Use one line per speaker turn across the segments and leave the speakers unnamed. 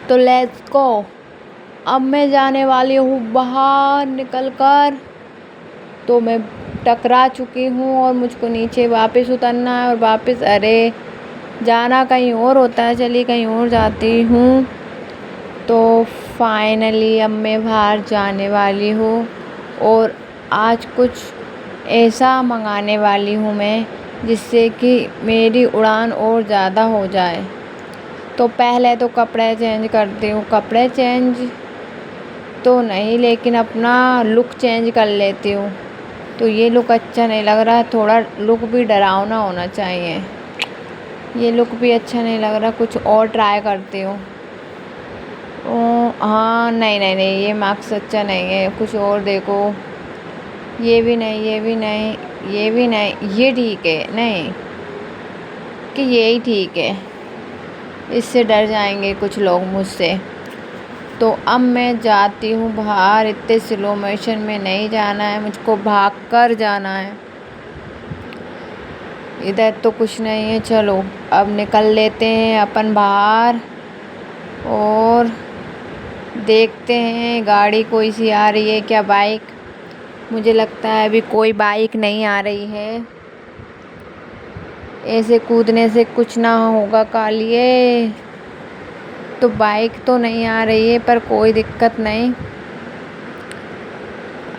तो let's go. अब मैं जाने वाली हूँ बाहर निकल कर। तो मैं टकरा चुकी हूँ और मुझको नीचे वापस उतरना है और वापस जाना कहीं और होता है, चलिए कहीं और जाती हूँ। तो फाइनली अब मैं बाहर जाने वाली हूँ और आज कुछ ऐसा मंगाने वाली हूँ मैं जिससे कि मेरी उड़ान और ज़्यादा हो जाए। तो पहले तो कपड़े चेंज करती हूँ, कपड़े चेंज तो नहीं लेकिन अपना लुक चेंज कर लेती हूँ। तो ये लुक अच्छा नहीं लग रहा है, थोड़ा लुक भी डरावना होना चाहिए। ये लुक भी अच्छा नहीं लग रहा, कुछ और ट्राई करती हूँ। हाँ नहीं नहीं नहीं, ये मास्क अच्छा नहीं है, कुछ और देखो। ये भी नहीं, ये भी नहीं, ये भी नहीं, ये ठीक है। नहीं कि यही ठीक है, इससे डर जाएंगे कुछ लोग मुझसे। तो अब मैं जाती हूँ बाहर। इतने स्लो मोशन में नहीं जाना है, मुझको भाग कर जाना है। इधर तो कुछ नहीं है, चलो अब निकल लेते हैं अपन बाहर और देखते हैं गाड़ी कोई सी आ रही है क्या, बाइक। मुझे लगता है अभी कोई बाइक नहीं आ रही है। ऐसे कूदने से कुछ ना होगा कालिए। तो बाइक तो नहीं आ रही है पर कोई दिक्कत नहीं।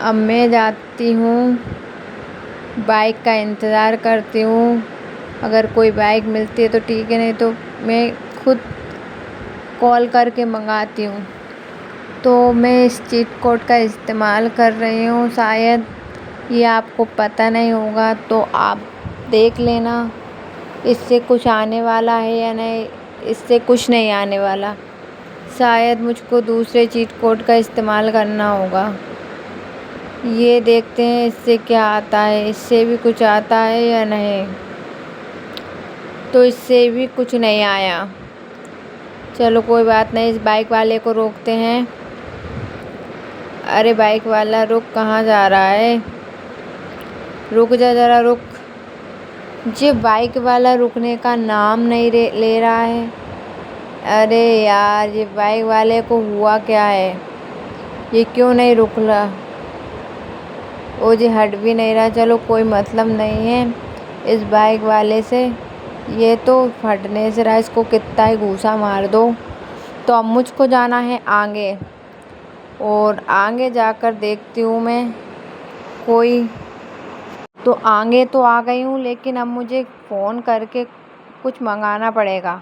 अब मैं जाती हूँ, बाइक का इंतज़ार करती हूँ। अगर कोई बाइक मिलती है तो ठीक है, नहीं तो मैं खुद कॉल करके मंगाती हूँ। तो मैं इस चीट कोड का इस्तेमाल कर रही हूँ, शायद ये आपको पता नहीं होगा तो आप देख लेना इससे कुछ आने वाला है या नहीं। इससे कुछ नहीं आने वाला, शायद मुझको दूसरे चीट कोड का इस्तेमाल करना होगा। ये देखते हैं इससे क्या आता है, इससे भी कुछ आता है या नहीं। तो इससे भी कुछ नहीं आया। चलो कोई बात नहीं, इस बाइक वाले को रोकते हैं। अरे बाइक वाला रुक, कहाँ जा रहा है? रुक जा ज़रा, रुक। ये बाइक वाला रुकने का नाम नहीं ले रहा है। अरे यार, ये बाइक वाले को हुआ क्या है? ये क्यों नहीं रुक रहा? वो जी हट भी नहीं रहा। चलो कोई मतलब नहीं है इस बाइक वाले से, ये तो फटने से रहा, इसको कितना ही घूसा मार दो। तो अब मुझको जाना है आगे और आगे जाकर देखती हूँ मैं कोई। तो आगे तो आ गई हूँ लेकिन अब मुझे फ़ोन करके कुछ मंगाना पड़ेगा।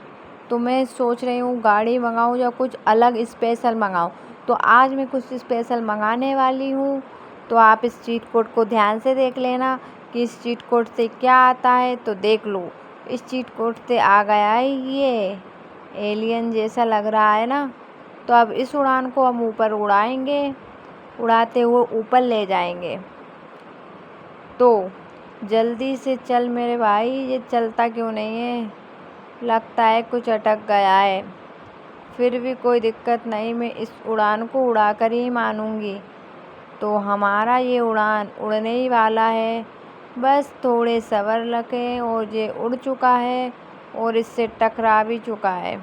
तो मैं सोच रही हूँ गाड़ी मंगाऊँ या कुछ अलग स्पेशल मंगाऊँ। तो आज मैं कुछ स्पेशल मंगाने वाली हूँ। तो आप इस चीट कोड को ध्यान से देख लेना कि इस चीट कोड से क्या आता है। तो देख लो, इस चीट कोड से आ गया है ये एलियन जैसा लग रहा है ना। तो अब इस उड़ान को हम ऊपर उड़ाएंगे, उड़ाते हुए ऊपर ले जाएंगे। तो जल्दी से चल मेरे भाई, ये चलता क्यों नहीं है? लगता है कुछ अटक गया है। फिर भी कोई दिक्कत नहीं, मैं इस उड़ान को उड़ाकर ही मानूंगी। तो हमारा ये उड़ान उड़ने ही वाला है, बस थोड़े सब्र रखें। और ये उड़ चुका है और इससे टकरा भी चुका है।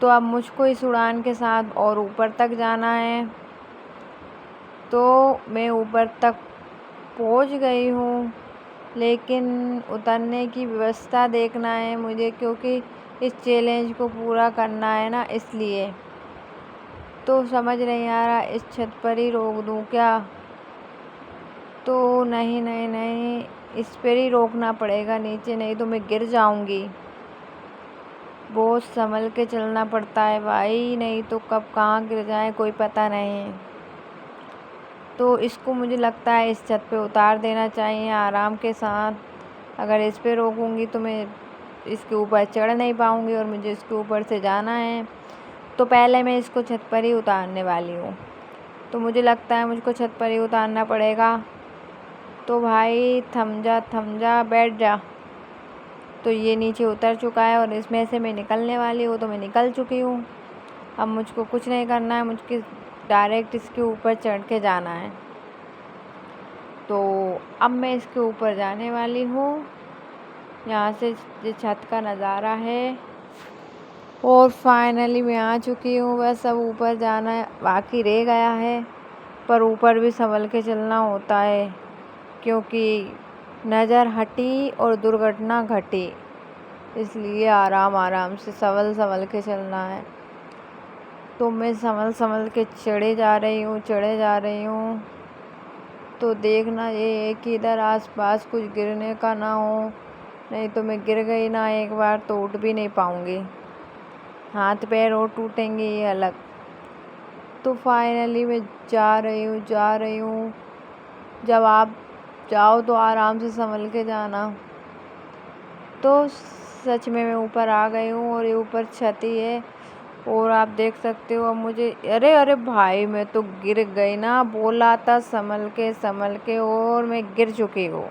तो अब मुझको इस उड़ान के साथ और ऊपर तक जाना है। तो मैं ऊपर तक पहुंच गई हूँ, लेकिन उतरने की व्यवस्था देखना है मुझे, क्योंकि इस चैलेंज को पूरा करना है ना, इसलिए। तो समझ नहीं आ रहा इस छत पर ही रोक दूँ क्या? तो नहीं नहीं नहीं, इस पर ही रोकना पड़ेगा, नीचे नहीं तो मैं गिर जाऊंगी। बहुत संभल के चलना पड़ता है भाई, नहीं तो कब कहाँ गिर जाए कोई पता नहीं। तो इसको मुझे लगता है इस छत पे उतार देना चाहिए आराम के साथ। अगर इस पे रोकूंगी तो मैं इसके ऊपर चढ़ नहीं पाऊंगी और मुझे इसके ऊपर से जाना है। तो पहले मैं इसको छत पर ही उतारने वाली हूँ। तो मुझे लगता है मुझको छत पर ही उतारना पड़ेगा। तो भाई थम जा, बैठ जा। तो ये नीचे उतर चुका है और इसमें से मैं निकलने वाली हूँ। तो मैं निकल चुकी हूँ। अब मुझको कुछ नहीं करना है, मुझको डायरेक्ट इसके ऊपर चढ़ के जाना है। तो अब मैं इसके ऊपर जाने वाली हूँ। यहाँ से जो छत का नज़ारा है और फाइनली मैं आ चुकी हूँ। बस अब ऊपर जाना बाकी रह गया है, पर ऊपर भी संभल के चलना होता है, क्योंकि नज़र हटी और दुर्घटना घटी, इसलिए आराम आराम से संभल के चलना है। तो मैं संभल के चढ़े जा रही हूँ। तो देखना ये है कि इधर आसपास कुछ गिरने का ना हो, नहीं तो मैं गिर गई ना एक बार तो उठ भी नहीं पाऊँगी, हाथ पैर और टूटेंगे ये अलग। तो फाइनली मैं जा रही हूँ। जब आप जाओ तो आराम से संभल के जाना। तो सच में मैं ऊपर आ गई हूँ और ये ऊपर छत ही है, और आप देख सकते हो अब मुझे, अरे अरे भाई मैं तो गिर गई ना, बोला था संभल के और मैं गिर चुकी हूँ।